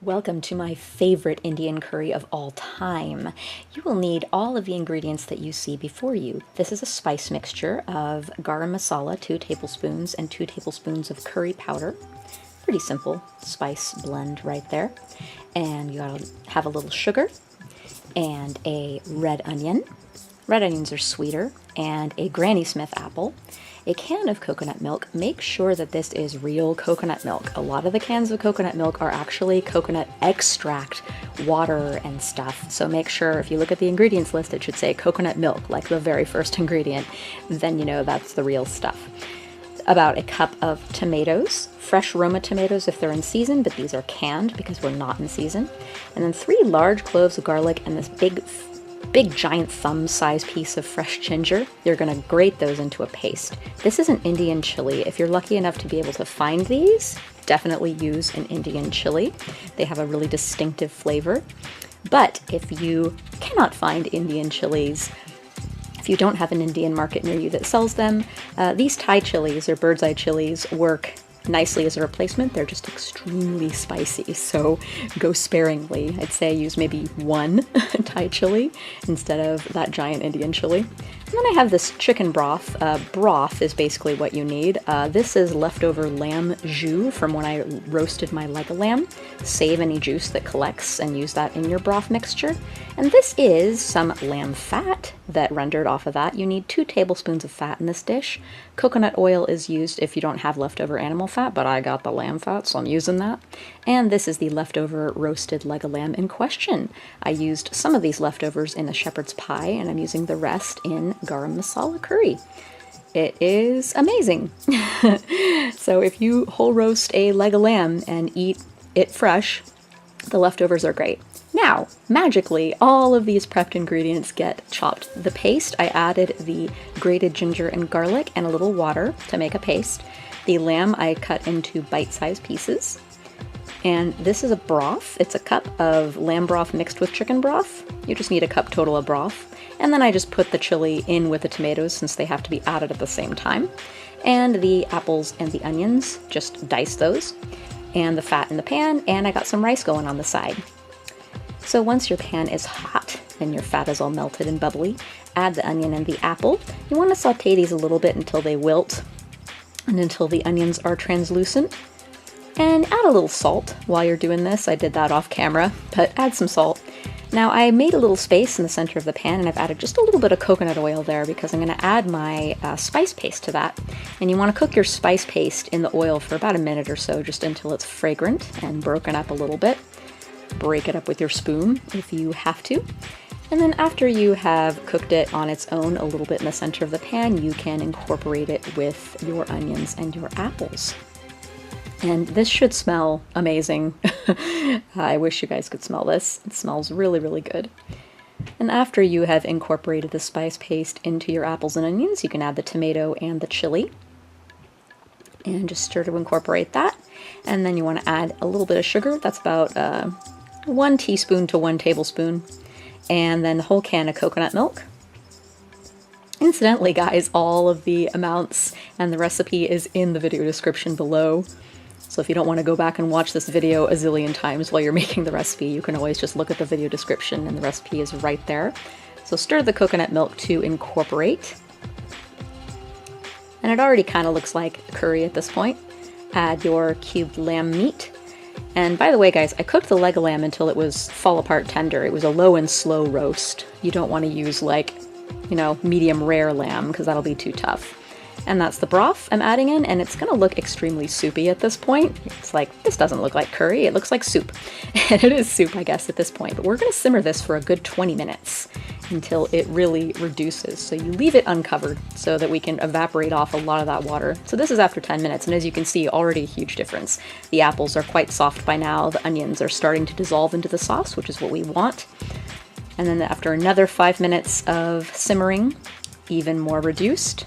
Welcome to my favorite Indian curry of all time. You will need all of the ingredients that you see before you. This is a spice mixture of garam masala, 2 tablespoons, and 2 tablespoons of curry powder. Pretty simple spice blend right there. And you gotta have a little sugar and a red onion. Red onions are sweeter, and a Granny Smith apple, a can of coconut milk. Make sure that this is real coconut milk. A lot of the cans of coconut milk are actually coconut extract, water and stuff. So make sure if you look at the ingredients list, it should say coconut milk, like the very first ingredient. Then you know that's the real stuff. About a cup of tomatoes, fresh Roma tomatoes if they're in season, but these are canned because we're not in season. And then 3 large cloves of garlic and this big giant thumb size piece of fresh ginger. You're gonna grate those into a paste. This is an Indian chili. If you're lucky enough to be able to find these, definitely use an Indian chili. They have a really distinctive flavor. But if you cannot find Indian chilies, if you don't have an Indian market near you that sells them, these Thai chilies or bird's eye chilies work nicely as a replacement. They're just extremely spicy, so go sparingly. I'd say use maybe 1 Thai chili instead of that giant Indian chili. And then I have this chicken broth. Broth is basically what you need. This is leftover lamb jus from when I roasted my leg of lamb. Save any juice that collects and use that in your broth mixture. And this is some lamb fat that rendered off of that. You need 2 tablespoons of fat in this dish. Coconut oil is used if you don't have leftover animal fat, but I got the lamb fat, so I'm using that. And this is the leftover roasted leg of lamb in question. I used some of these leftovers in a shepherd's pie, and I'm using the rest in Garam Masala Curry. It is amazing. So if you whole roast a leg of lamb and eat it fresh, the leftovers are great. Now, magically, all of these prepped ingredients get chopped. The paste, I added the grated ginger and garlic and a little water to make a paste. The lamb I cut into bite-sized pieces. And this is a broth. It's a cup of lamb broth mixed with chicken broth. You just need a cup total of broth. And then I just put the chili in with the tomatoes since they have to be added at the same time. And the apples and the onions, just dice those. And the fat in the pan, and I got some rice going on the side. So once your pan is hot and your fat is all melted and bubbly, add the onion and the apple. You want to saute these a little bit until they wilt and until the onions are translucent. And add a little salt while you're doing this. I did that off camera, but add some salt. Now I made a little space in the center of the pan and I've added just a little bit of coconut oil there because I'm going to add my spice paste to that. And you want to cook your spice paste in the oil for about a minute or so, just until it's fragrant and broken up a little bit. Break it up with your spoon if you have to. And then after you have cooked it on its own a little bit in the center of the pan, you can incorporate it with your onions and your apples. And this should smell amazing. I wish you guys could smell this. It smells really, really good. And after you have incorporated the spice paste into your apples and onions, you can add the tomato and the chili. And just stir to incorporate that. And then you want to add a little bit of sugar. That's about 1 teaspoon to 1 tablespoon. And then the whole can of coconut milk. Incidentally, guys, all of the amounts and the recipe is in the video description below. So if you don't want to go back and watch this video a zillion times while you're making the recipe, you can always just look at the video description and the recipe is right there. So stir the coconut milk to incorporate. And it already kind of looks like curry at this point. Add your cubed lamb meat. And by the way, guys, I cooked the leg of lamb until it was fall apart tender. It was a low and slow roast. You don't want to use like, medium rare lamb because that'll be too tough. And that's the broth I'm adding in, and it's gonna look extremely soupy at this point. It's like, this doesn't look like curry, it looks like soup. And it is soup, I guess, at this point. But we're gonna simmer this for a good 20 minutes until it really reduces. So you leave it uncovered so that we can evaporate off a lot of that water. So this is after 10 minutes, and as you can see, already a huge difference. The apples are quite soft by now, the onions are starting to dissolve into the sauce, which is what we want. And then after another 5 minutes of simmering, even more reduced,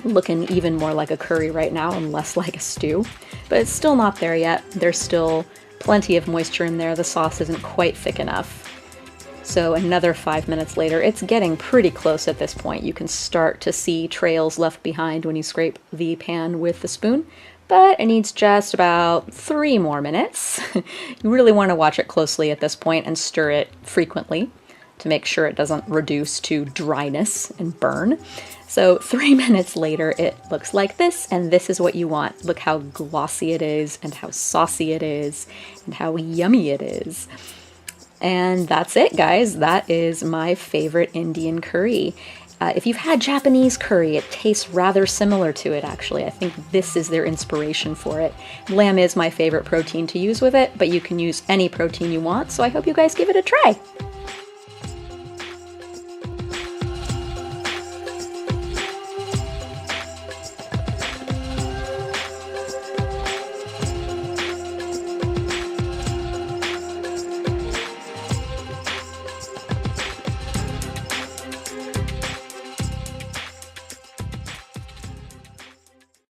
looking even more like a curry right now and less like a stew. But it's still not there yet. There's still plenty of moisture in there. The sauce isn't quite thick enough. So another 5 minutes later, it's getting pretty close at this point. You can start to see trails left behind when you scrape the pan with the spoon. but it needs just about 3 more minutes. You really want to watch it closely at this point and stir it frequently to make sure it doesn't reduce to dryness and burn. So 3 minutes later, it looks like this, and this is what you want. Look how glossy it is, and how saucy it is, and how yummy it is. And that's it, guys. That is my favorite Indian curry. If you've had Japanese curry, it tastes rather similar to it, actually. I think this is their inspiration for it. Lamb is my favorite protein to use with it, but you can use any protein you want, so I hope you guys give it a try.